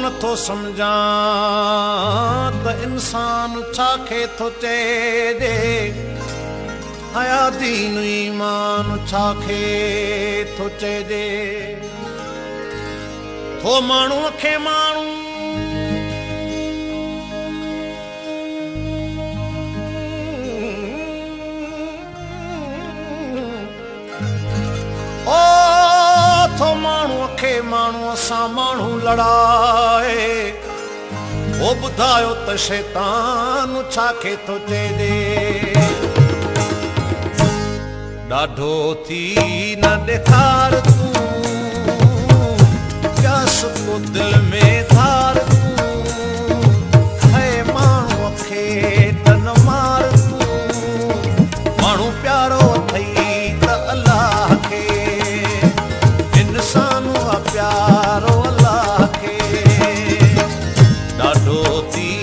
नथो सम्झां त इंसान छाखे थो चइजे हया दीन ईमान छाखे थो चइजे थो माण्हूअ खे माण्हू थो माण्हूअ खे माण्हूअ सां माण्हू लड़ाए ओ ॿुधायो त शैतान छाखे थो चइजे ॾाढो थी न ॾेखार तूं प्यास को दिल में धार तूं है माण्हूअ खे त न मार तूं माण्हू प्यारो अथई त अलाह खे इंसानु प्यारो अल्लाह खे ॾाढो थी